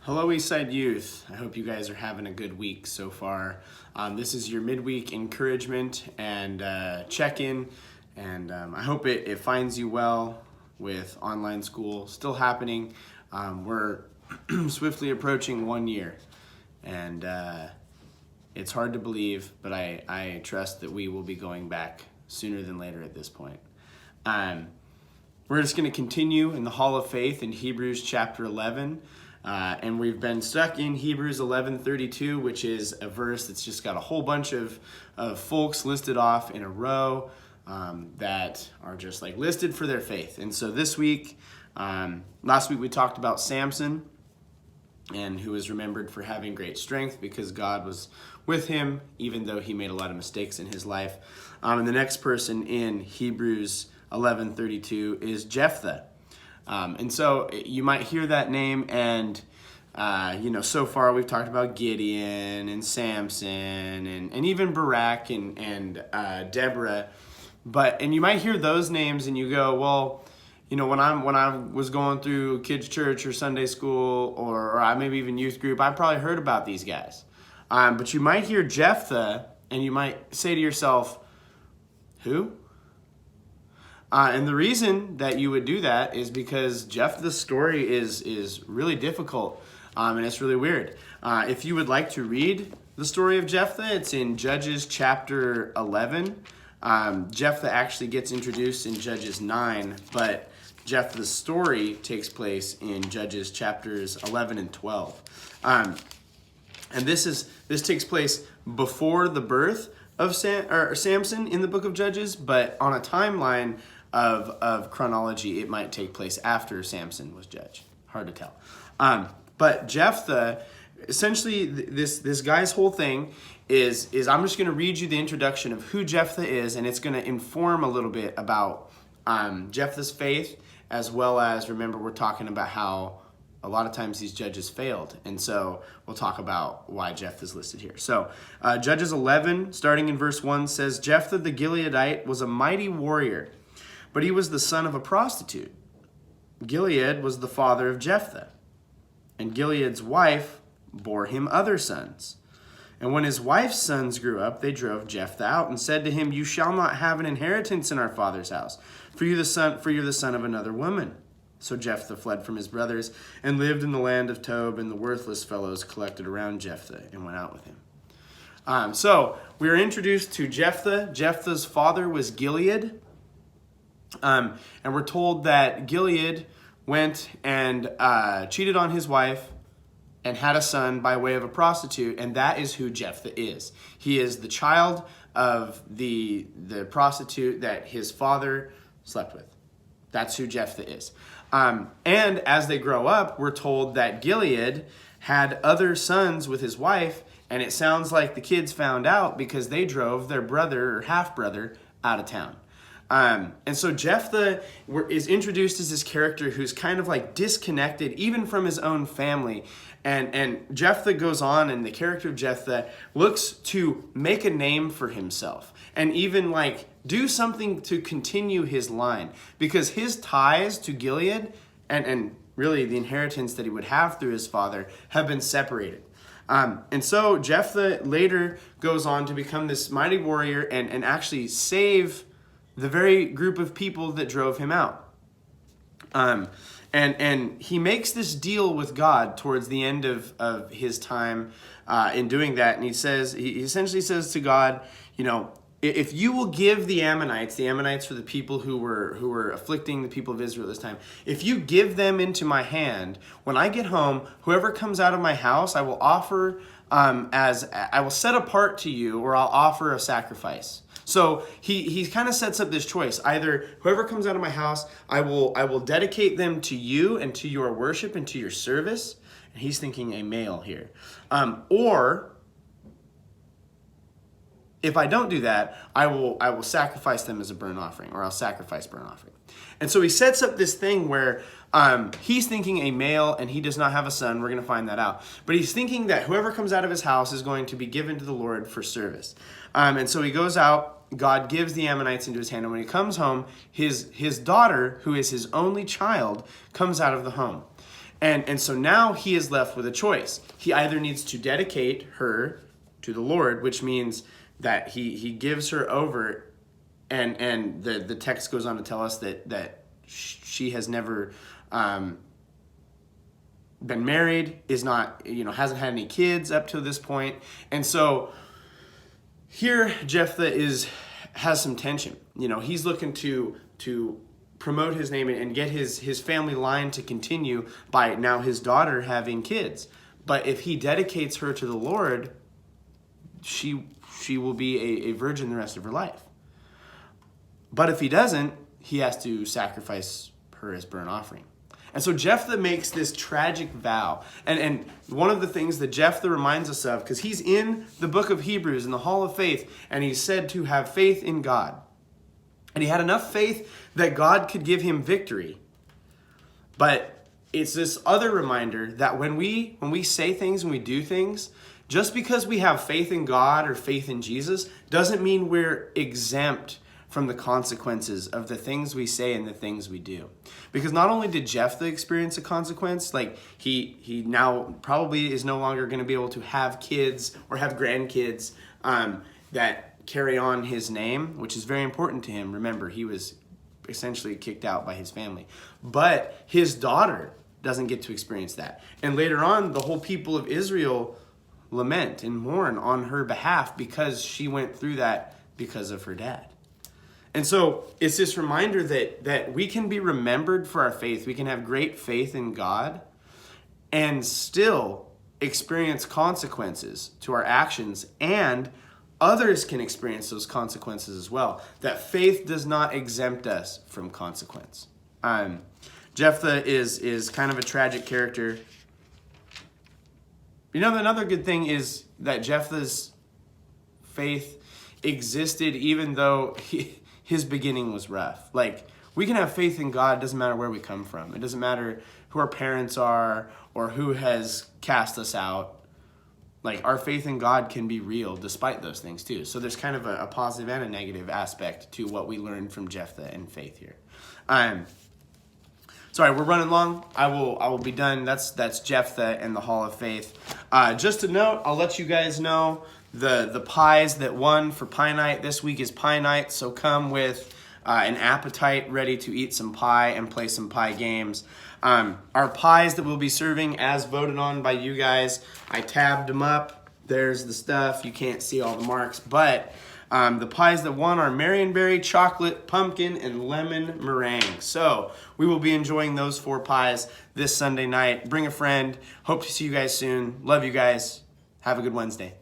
Hello, Eastside Youth. I hope you guys are having a good week so far. This is your midweek encouragement and check-in, and I hope it finds you well with online school still happening. We're swiftly approaching 1 year, and it's hard to believe, but I trust that we will be going back sooner than later at this point. We're just going to continue in the Hall of Faith in Hebrews chapter 11. And we've been stuck in Hebrews 11:32, which is a verse that's just got a whole bunch of folks listed off in a row that are just like listed for their faith. And so this week, last week we talked about Samson, and who was remembered for having great strength because God was with him, even though he made a lot of mistakes in his life. And the next person in Hebrews 11:32 is Jephthah. And so you might hear that name and, so far we've talked about Gideon and Samson and even Barak and Deborah. And you might hear those names and you go, well, when I was going through kids' church or Sunday school or maybe even youth group, I probably heard about these guys. But you might hear Jephthah and you might say to yourself, who? And the reason that you would do that is because Jephthah's story is really difficult and it's really weird. If you would like to read the story of Jephthah, it's in Judges chapter 11. Jephthah actually gets introduced in Judges 9, but Jephthah's story takes place in Judges chapters 11 and 12. And this takes place before the birth of Samson in the book of Judges, but on a timeline of chronology, it might take place after Samson was judge. Hard to tell. But Jephthah, essentially, this guy's whole thing is I'm just going to read you the introduction of who Jephthah is, and it's going to inform a little bit about Jephthah's faith, as well as, remember, we're talking about how a lot of times these judges failed, and so we'll talk about why Jephthah is listed here. So Judges 11, starting in verse 1, says, Jephthah the Gileadite was a mighty warrior, but he was the son of a prostitute. Gilead was the father of Jephthah, and Gilead's wife bore him other sons. And when his wife's sons grew up, they drove Jephthah out and said to him, You shall not have an inheritance in our father's house, for you're the son of another woman. So Jephthah fled from his brothers and lived in the land of Tob, and the worthless fellows collected around Jephthah and went out with him. So we are introduced to Jephthah. Jephthah's father was Gilead. And we're told that Gilead went and cheated on his wife and had a son by way of a prostitute, and that is who Jephthah is. He is the child of the prostitute that his father slept with. That's who Jephthah is. And as they grow up, we're told that Gilead had other sons with his wife, and it sounds like the kids found out because they drove their brother or half-brother out of town. And so Jephthah is introduced as this character who's kind of like disconnected even from his own family. And Jephthah goes on, and the character of Jephthah looks to make a name for himself and even like do something to continue his line, because his ties to Gilead and really the inheritance that he would have through his father have been separated. And so Jephthah later goes on to become this mighty warrior and actually save the very group of people that drove him out. And he makes this deal with God towards the end of his time in doing that. And he essentially says to God, if you will give the Ammonites were the people who were afflicting the people of Israel at this time, if you give them into my hand, when I get home, whoever comes out of my house, I will offer I will set apart to you, or I'll offer a sacrifice. So he kind of sets up this choice. Either whoever comes out of my house, I will dedicate them to you and to your worship and to your service. And he's thinking a male here. Or if I don't do that, I will sacrifice them as a burnt offering, or I'll sacrifice burnt offering. And so he sets up this thing where he's thinking a male, and he does not have a son. We're going to find that out. But he's thinking that whoever comes out of his house is going to be given to the Lord for service. And so he goes out. God gives the Ammonites into his hand. And when he comes home, his daughter, who is his only child, comes out of the home. And so now he is left with a choice. He either needs to dedicate her to the Lord, which means that he gives her over, and the text goes on to tell us that she has never been married, is not, hasn't had any kids up to this point. And so here Jephthah has some tension. He's looking to promote his name and get his family line to continue by now his daughter having kids. But if he dedicates her to the Lord, she will be a virgin the rest of her life. But if he doesn't, he has to sacrifice her as burnt offering. And so Jephthah makes this tragic vow. And one of the things that Jephthah reminds us of, because he's in the book of Hebrews in the Hall of Faith, and he's said to have faith in God. And he had enough faith that God could give him victory. But it's this other reminder that when we say things and we do things, just because we have faith in God or faith in Jesus doesn't mean we're exempt from the consequences of the things we say and the things we do. Because not only did Jephthah experience a consequence, like he now probably is no longer going to be able to have kids or have grandkids that carry on his name, which is very important to him. Remember, he was essentially kicked out by his family. But his daughter doesn't get to experience that. And later on, the whole people of Israel lament and mourn on her behalf because she went through that because of her dad. And so it's this reminder that we can be remembered for our faith. We can have great faith in God and still experience consequences to our actions, and others can experience those consequences as well. That faith does not exempt us from consequence. Jephthah is kind of a tragic character. Another good thing is that Jephthah's faith existed even though his beginning was rough. Like, we can have faith in God, it doesn't matter where we come from. It doesn't matter who our parents are or who has cast us out. Like, our faith in God can be real despite those things too. So there's kind of a positive and a negative aspect to what we learned from Jephthah and faith here. Sorry, we're running long. I will be done. That's Jephthah and the Hall of Faith. Just a note, I'll let you guys know the pies that won for pie night this week is pie night. So come with an appetite ready to eat some pie and play some pie games. Our pies that we'll be serving as voted on by you guys, I tabbed them up. There's the stuff. You can't see all the marks, but the pies that won are Marionberry, chocolate, pumpkin, and lemon meringue. So we will be enjoying those 4 pies this Sunday night. Bring a friend. Hope to see you guys soon. Love you guys. Have a good Wednesday.